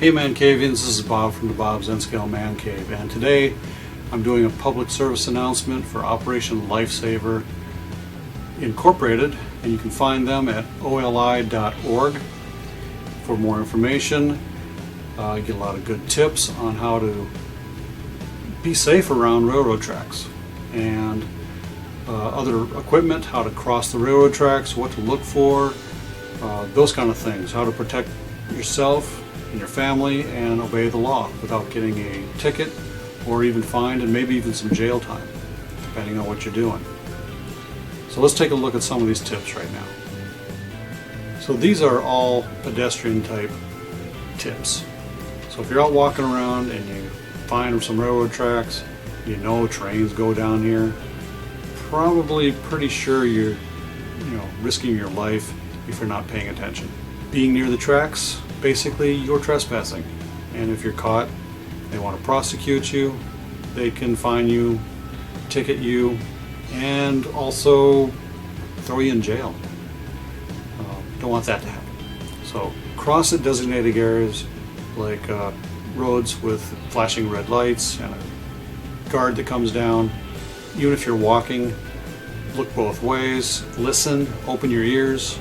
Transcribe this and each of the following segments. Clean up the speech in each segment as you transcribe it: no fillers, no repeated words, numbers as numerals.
Hey Mancavians, this is Bob from the Bob's N-Scale Mancave, and today I'm doing a public service announcement for Operation Lifesaver Incorporated, and you can find them at oli.org for more information. You get a lot of good tips on how to be safe around railroad tracks and other equipment, how to cross the railroad tracks, what to look for, those kind of things, how to protect yourself and your family and obey the law without getting a ticket or even fined and maybe even some jail time, depending on what you're doing. So let's take a look at some of these tips right now. So these are all pedestrian type tips. So if you're out walking around and you find some railroad tracks, you know trains go down here, probably pretty sure you're risking your life if you're not paying attention. Being near the tracks, basically you're trespassing, and if you're caught, they want to prosecute you, they can fine you, ticket you, and also throw you in jail. Don't want that to happen. So cross at designated areas like roads with flashing red lights and a guard that comes down. Even if you're walking, look both ways, listen, open your ears,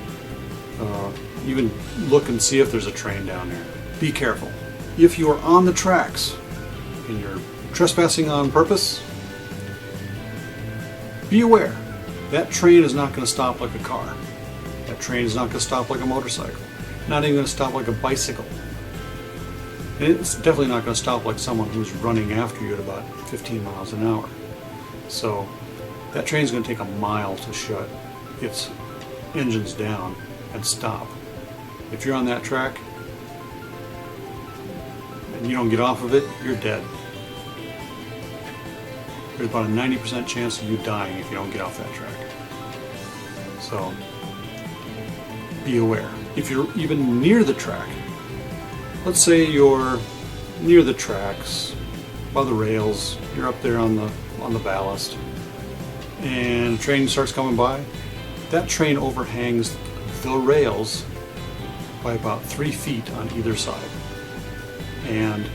even look and see if there's a train down there. Be careful. If you are on the tracks and you're trespassing on purpose, be aware that train is not going to stop like a car. That train is not going to stop like a motorcycle. Not even going to stop like a bicycle. And it's definitely not going to stop like someone who's running after you at about 15 miles an hour. So that train's going to take a mile to shut its engines down and stop. If you're on that track and you don't get off of it, you're dead. There's about a 90% chance of you dying if you don't get off that track. So be aware. If you're even near the track, let's say you're near the tracks, by the rails, you're up there on the ballast, and a train starts coming by, that train overhangs the rails by about 3 feet on either side. And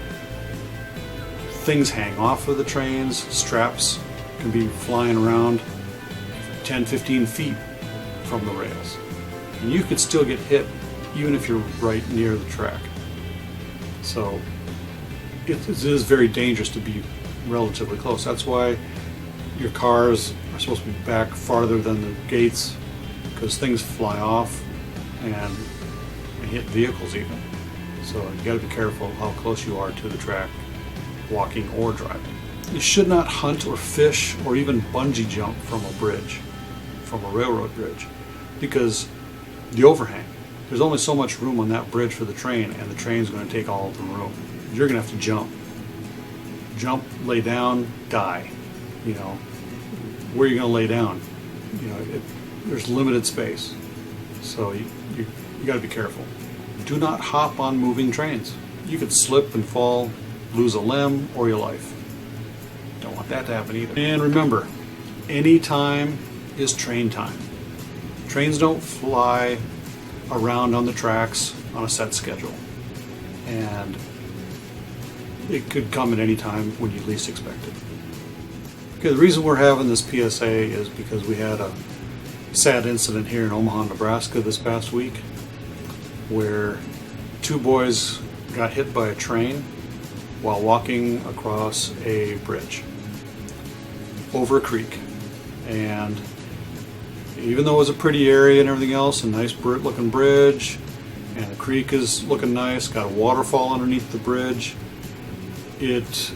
things hang off of the trains, straps can be flying around 10-15 feet from the rails. And you could still get hit even if you're right near the track. So it is very dangerous to be relatively close. That's why your cars are supposed to be back farther than the gates, because things fly off and hit vehicles even. So you got to be careful how close you are to the track, walking or driving. You should not hunt or fish or even bungee jump from a bridge, from a railroad bridge, because the overhang, there's only so much room on that bridge for the train, and the train's going to take all of the room. You're going to have to jump, lay down, die. Where are you going to lay down? There's limited space, so you got to be careful. Do not hop on moving trains. You could slip and fall, lose a limb or your life. Don't want that to happen either. And remember, any time is train time. Trains don't fly around on the tracks on a set schedule, and it could come at any time when you least expect it. Okay, the reason we're having this PSA is because we had a sad incident here in Omaha, Nebraska this past week, where 2 boys got hit by a train while walking across a bridge over a creek. And even though it was a pretty area and everything else, a nice looking bridge, and the creek is looking nice, got a waterfall underneath the bridge, it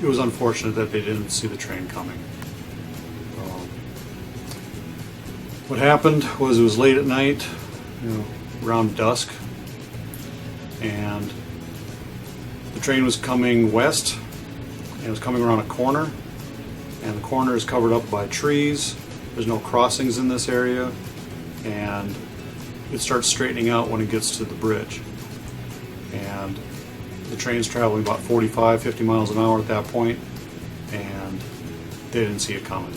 was unfortunate that they didn't see the train coming. What happened was it was late at night, around dusk, and the train was coming west, and it was coming around a corner, and the corner is covered up by trees. There's no crossings in this area, and it starts straightening out when it gets to the bridge. And the train's traveling about 45-50 miles an hour at that point, and they didn't see it coming.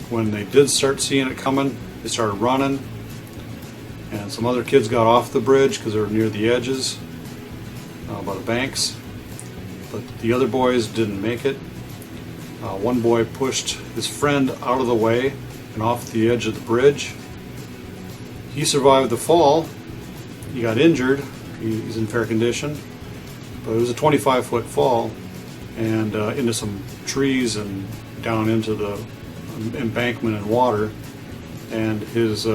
When they did start seeing it coming, they started running, and some other kids got off the bridge because they were near the edges by the banks, but the other boys didn't make it. One boy pushed his friend out of the way and off the edge of the bridge. He survived the fall. He got injured. He's in fair condition, but it was a 25-foot fall and into some trees and down into the embankment and water, and his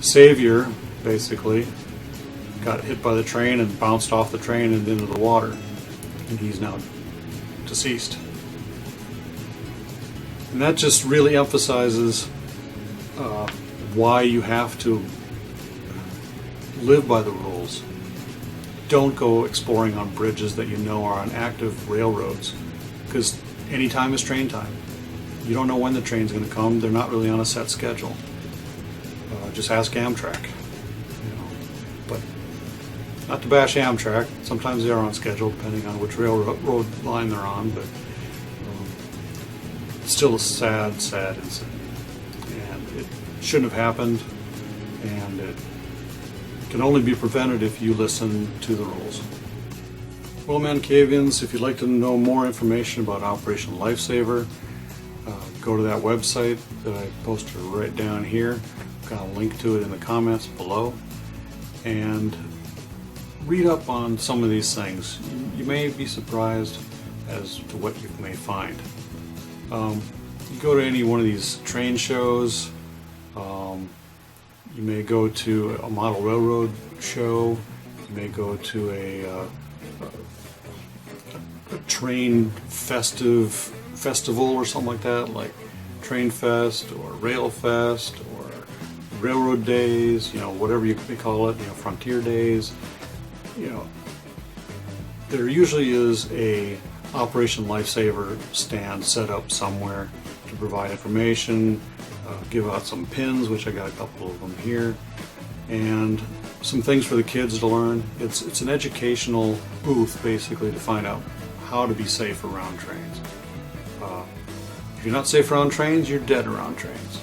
savior basically got hit by the train and bounced off the train and into the water, and he's now deceased. And that just really emphasizes why you have to live by the rules. Don't go exploring on bridges that you know are on active railroads, because any time is train time. You don't know when the train's going to come. They're not really on a set schedule. Just ask Amtrak. But not to bash Amtrak. Sometimes they are on schedule, depending on which railroad line they're on. But it's still a sad, sad incident, and it shouldn't have happened. And it can only be prevented if you listen to the rules. Well, Mancavians, if you'd like to know more information about Operation Lifesaver, go to that website that I posted right down here. I've got a link to it in the comments below. And read up on some of these things. You may be surprised as to what you may find. You go to any one of these train shows. You may go to a model railroad show. You may go to a train festival or something like that, like Train Fest or Rail Fest or Railroad Days, whatever you may call it, Frontier Days. There usually is a Operation Lifesaver stand set up somewhere to provide information, give out some pins, which I got a couple of them here, and some things for the kids to learn. It's an educational booth, basically, to find out how to be safe around trains. If you're not safe around trains, you're dead around trains.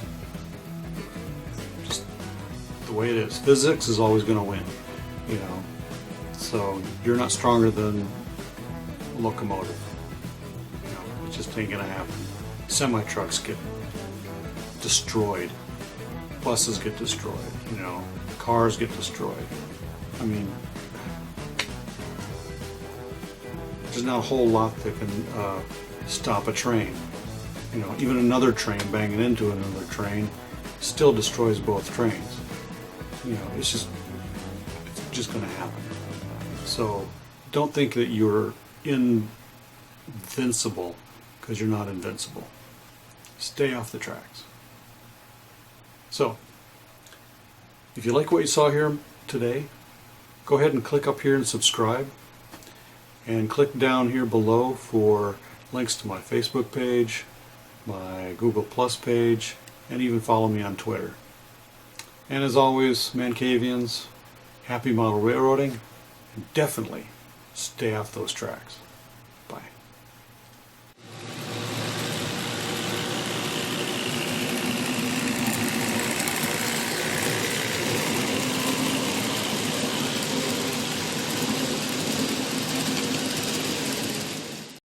Just the way it is. Physics is always going to win, So you're not stronger than a locomotive. It just ain't going to happen. Semi-trucks get destroyed. Buses get destroyed. Cars get destroyed. There's not a whole lot that can stop a train. Even another train banging into another train still destroys both trains. It's just going to happen. So don't think that you're invincible, because you're not invincible. Stay off the tracks. So, if you like what you saw here today, go ahead and click up here and subscribe. And click down here below for links to my Facebook page, my Google Plus page, and even follow me on Twitter. And as always, Mancavians, happy model railroading, and definitely stay off those tracks.